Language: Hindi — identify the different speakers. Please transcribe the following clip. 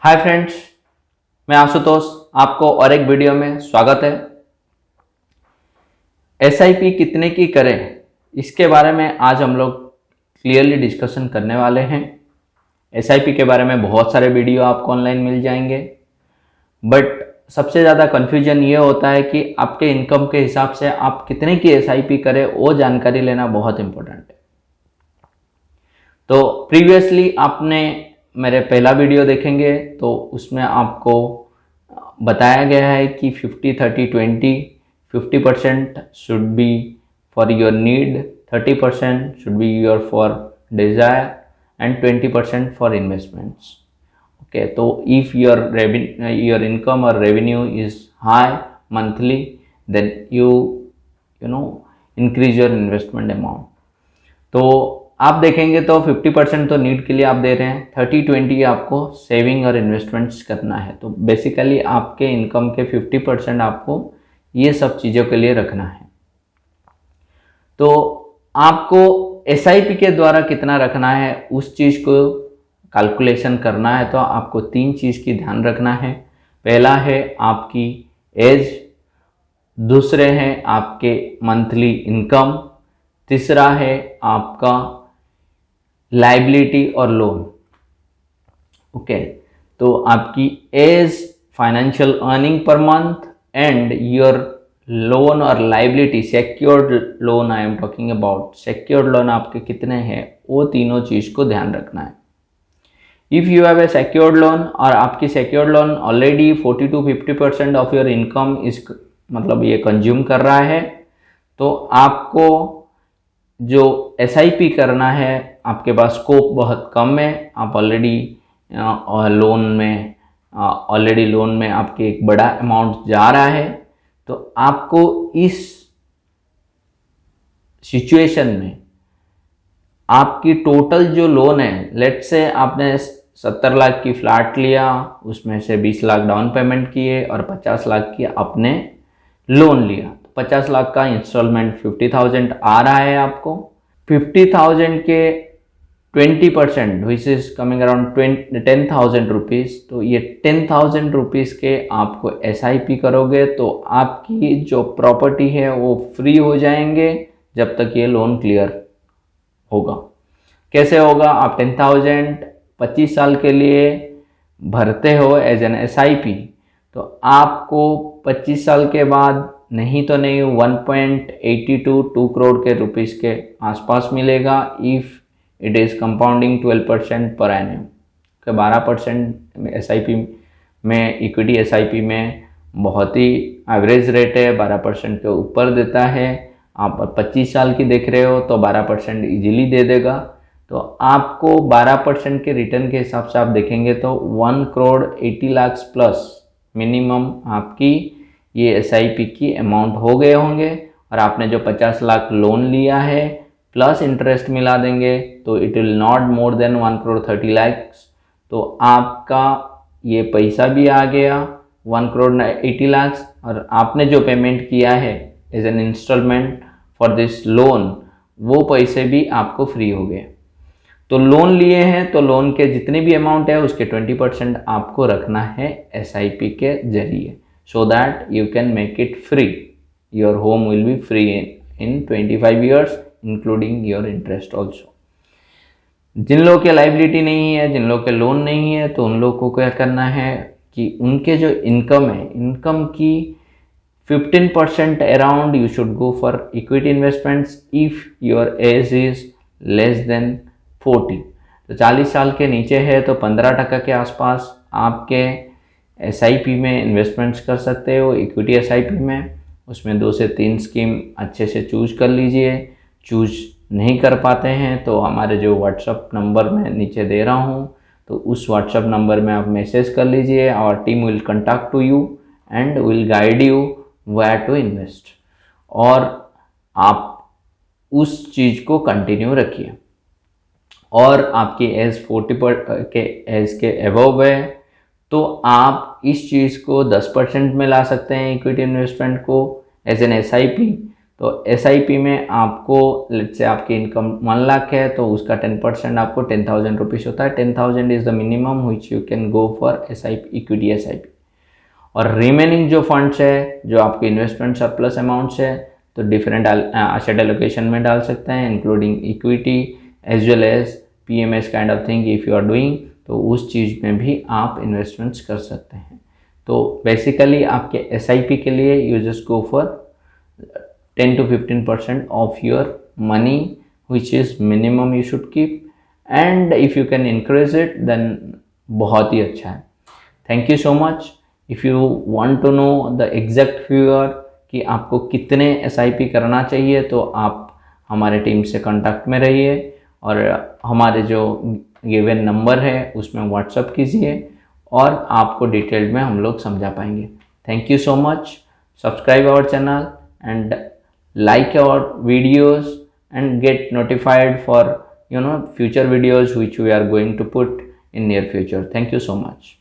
Speaker 1: हाय फ्रेंड्स, मैं आशुतोष, आपको और एक वीडियो में स्वागत है। एसआईपी कितने की करें, इसके बारे में आज हम लोग क्लियरली डिस्कशन करने वाले हैं। एसआईपी के बारे में बहुत सारे वीडियो आपको ऑनलाइन मिल जाएंगे, बट सबसे ज़्यादा कन्फ्यूजन ये होता है कि आपके इनकम के हिसाब से आप कितने की एसआईपी करें, वो जानकारी लेना बहुत इम्पोर्टेंट है। तो प्रीवियसली आपने मेरे पहला वीडियो देखेंगे तो उसमें आपको बताया गया है कि 50-30-20, 50% should be for your need, 30% should be your for desire and 20% for investments. Okay, तो इफ़ योर इनकम और revenue is high monthly, then you know increase your investment amount. तो आप देखेंगे तो 50% तो नीड के लिए आप दे रहे हैं, 30-20 आपको सेविंग और इन्वेस्टमेंट्स करना है। तो बेसिकली आपके इनकम के 50% आपको ये सब चीज़ों के लिए रखना है। तो आपको एसआईपी के द्वारा कितना रखना है उस चीज़ को कैलकुलेशन करना है। तो आपको तीन चीज़ की ध्यान रखना है। पहला है आपकी एज, दूसरे हैं आपके मंथली इनकम, तीसरा है आपका लाइबिलिटी और लोन। ओके, तो आपकी age, financial earning per month and your loan और liability, secured loan I am talking about, secured loan आपके कितने हैं, वो तीनों चीज़ को ध्यान रखना है। If you have a secured loan और आपकी secured loan already 40-50% of your income इस मतलब ये कंज्यूम कर रहा है, तो आपको जो एसआईपी करना है, आपके पास स्कोप बहुत कम है। आप ऑलरेडी लोन में आपके एक बड़ा अमाउंट जा रहा है। तो आपको इस सिचुएशन में आपकी टोटल जो लोन है, लेट्स से आपने 70 लाख की फ्लैट लिया, उसमें से 20 लाख डाउन पेमेंट किए और 50 लाख की आपने लोन लिया, तो 50 लाख का इंस्टॉलमेंट 50,000 आ रहा है आपको। 50,000 के 20% which is coming around 10,000 rupees. तो ये 10,000 रुपीज़ के आपको एसआईपी करोगे तो आपकी जो प्रॉपर्टी है वो फ्री हो जाएंगे जब तक ये लोन क्लियर होगा। कैसे होगा? आप 10,000 25 साल के लिए भरते हो एज एन एसआईपी, तो आपको 25 साल के बाद नहीं तो नहीं 1.82 करोड़ के रुपीज़ के आसपास मिलेगा। If it is compounding 12% per annum के 12% एसआईपी में, इक्विटी एसआईपी में बहुत ही एवरेज रेट है, 12% के ऊपर देता है। आप 25 साल की देख रहे हो तो 12% इजीली दे देगा। तो आपको 12% के रिटर्न के हिसाब से आप देखेंगे तो 1,80,00,000 प्लस मिनिमम आपकी ये एसआईपी की अमाउंट हो गए होंगे। और आपने जो 50 लाख लोन लिया है प्लस इंटरेस्ट मिला देंगे तो it will not more than 1,30,00,000। तो आपका ये पैसा भी आ गया 1,80,00,000 और आपने जो पेमेंट किया है as an installment for this loan, वो पैसे भी आपको फ्री हो गए। तो लोन लिए हैं तो लोन के जितने भी अमाउंट है उसके 20% आपको रखना है एसआईपी के जरिए, so that you can make it free. Your home will be free in 25 years including your interest also. जिन लोगों के लाइबिलिटी नहीं है, जिन लोगों के लोन नहीं है, तो उन लोगों को क्या करना है कि उनके जो इनकम है, इनकम की 15% around you should go for equity investments if your age is less than 40। तो 40 साल के नीचे है तो 15% के आसपास आपके एसआईपी में इन्वेस्टमेंट्स कर सकते हो, इक्विटी एसआईपी में। उसमें 2 से 3 स्कीम अच्छे से चूज कर लीजिए। चूज नहीं कर पाते हैं तो हमारे जो व्हाट्सअप नंबर मैं नीचे दे रहा हूँ, तो उस व्हाट्सअप नंबर में आप मैसेज कर लीजिए और team will contact to you and will guide you where to invest. और आप उस चीज़ को कंटिन्यू रखिए। और आपकी एज 40 के एज के अबव है तो आप इस चीज़ को 10% में ला सकते हैं, इक्विटी इन्वेस्टमेंट को एज एन एसआईपी। तो SIP में आपको लेट्स से आपकी इनकम 1 लाख है तो उसका 10% आपको 10,000 रुपीज़ होता है। 10,000 is the minimum which you can go for SIP, equity SIP। और रिमेनिंग जो फंड्स है, जो आपके इन्वेस्टमेंट सरप्लस अमाउंट्स है, तो डिफरेंट एसेट एलोकेशन में डाल सकते हैं, including equity as well as PMS kind of thing if you are doing, तो उस चीज़ में भी आप इन्वेस्टमेंट्स कर सकते हैं। तो बेसिकली आपके SIP के लिए you just go for 10 to 15% of your money, which is minimum you should keep, and if you can increase it then बहुत ही अच्छा है। Thank you so much. If you want to know the exact figure कि आपको कितने SIP करना चाहिए, तो आप हमारे टीम से कांटेक्ट में रहिए और हमारे जो गिवन नंबर है उसमें व्हाट्सअप कीजिए और आपको डिटेल में हम लोग समझा पाएंगे। Thank you so much. Subscribe our channel and like our videos and get notified for future videos which we are going to put in near future. Thank you so much.